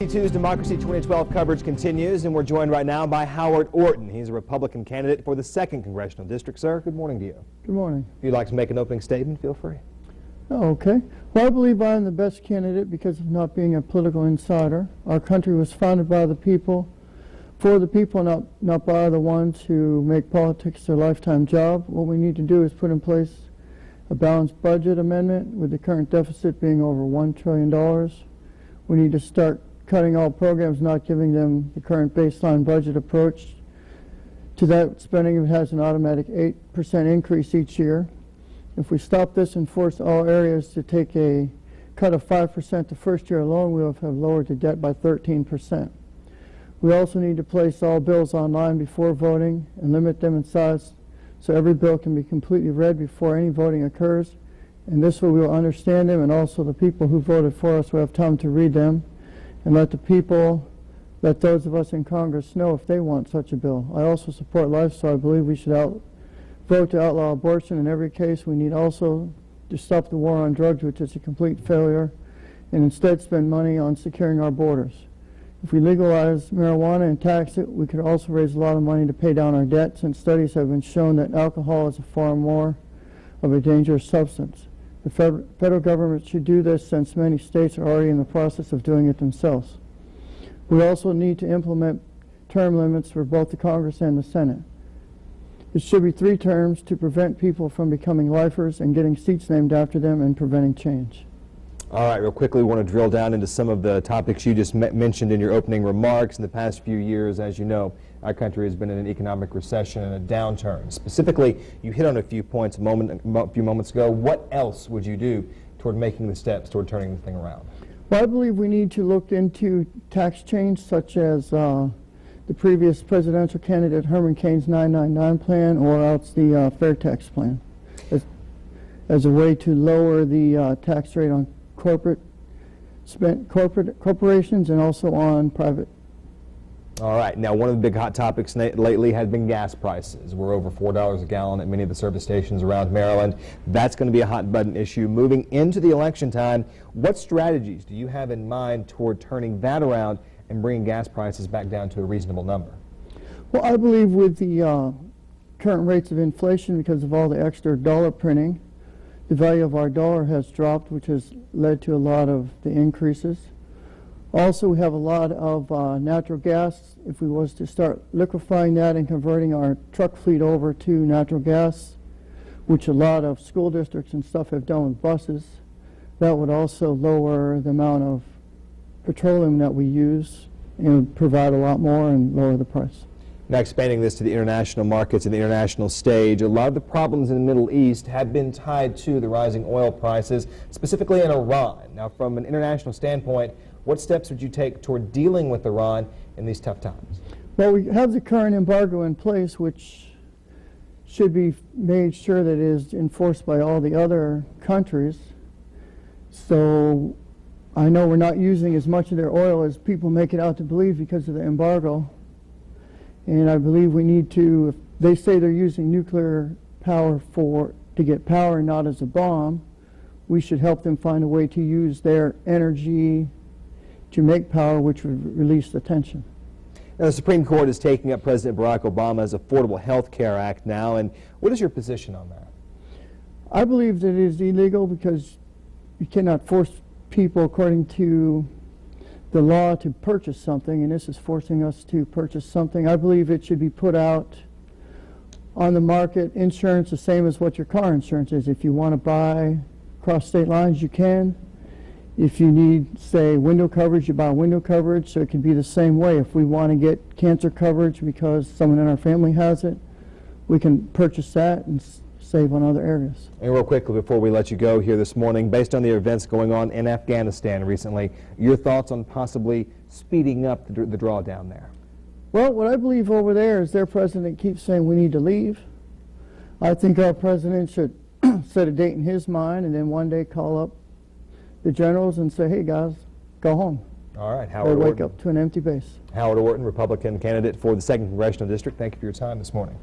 Two's Democracy 2012 coverage continues, and we're joined right now by Howard Orton. He's a Republican candidate for the 2nd Congressional District. Sir, good morning to you. Good morning. If you'd like to make an opening statement, feel free. Oh, okay. Well, I believe I am the best candidate because of not being a political insider. Our country was founded by the people, for the people, not by the ones who make politics their lifetime job. What we need to do is put in place a balanced budget amendment with the current deficit being over $1 trillion. We need to start cutting all programs, not giving them the current baseline budget approach. To that spending, it has an automatic 8% increase each year. If we stop this and force all areas to take a cut of 5% the first year alone, we will have lowered the debt by 13%. We also need to place all bills online before voting and limit them in size so every bill can be completely read before any voting occurs. And this way we will understand them, and also the people who voted for us will have time to read them. And let those of us in Congress know if they want such a bill. I also support life, so I believe we should vote to outlaw abortion in every case. We need also to stop the war on drugs, which is a complete failure, and instead spend money on securing our borders. If we legalize marijuana and tax it, we could also raise a lot of money to pay down our debt, since studies have been shown that alcohol is far more of a dangerous substance. The federal government should do this, since many states are already in the process of doing it themselves. We also need to implement term limits for both the Congress and the Senate. It should be 3 terms to prevent people from becoming lifers and getting seats named after them and preventing change. All right, real quickly, we want to drill down into some of the topics you just mentioned in your opening remarks. In the past few years, as you know, our country has been in an economic recession and a downturn. Specifically, you hit on a few points a few moments ago. What else would you do toward making the steps toward turning the thing around? Well, I believe we need to look into tax change, such as the previous presidential candidate Herman Cain's 999 plan, or else the fair tax plan, as a way to lower the tax rate on corporations and also on private. All right. Now, one of the big hot topics lately has been gas prices. We're over $4 a gallon at many of the service stations around Maryland. That's going to be a hot button issue. Moving into the election time, what strategies do you have in mind toward turning that around and bringing gas prices back down to a reasonable number? Well, I believe with the current rates of inflation, because of all the extra dollar printing, the value of our dollar has dropped, which has led to a lot of the increases. Also, we have a lot of natural gas. If we was to start liquefying that and converting our truck fleet over to natural gas, which a lot of school districts and stuff have done with buses, that would also lower the amount of petroleum that we use and provide a lot more and lower the price. Now, expanding this to the international markets and the international stage, a lot of the problems in the Middle East have been tied to the rising oil prices, specifically in Iran. Now, from an international standpoint, what steps would you take toward dealing with Iran in these tough times? Well, we have the current embargo in place, which should be made sure that it is enforced by all the other countries. So I know we're not using as much of their oil as people make it out to believe because of the embargo. And I believe we need to, if they say they're using nuclear power to get power, not as a bomb, we should help them find a way to use their energy to make power, which would release the tension. Now, the Supreme Court is taking up President Barack Obama's Affordable Health Care Act now, and what is your position on that? I believe that it is illegal because you cannot force people according to the law to purchase something, and this is forcing us to purchase something. I believe it should be put out on the market, insurance the same as what your car insurance is. If you want to buy across state lines, you can. If you need, say, window coverage, you buy window coverage, so it can be the same way. If we want to get cancer coverage because someone in our family has it, we can purchase that and save on other areas. And real quickly, before we let you go here this morning, based on the events going on in Afghanistan recently, your thoughts on possibly speeding up the drawdown there? Well, what I believe over there is their president keeps saying we need to leave. I think our president should set a date in his mind and then one day call up the generals and say, hey guys, go home. All right, Howard Or wake Orton. up to an empty base. Howard Orton, Republican candidate for the 2nd Congressional District. Thank you for your time this morning.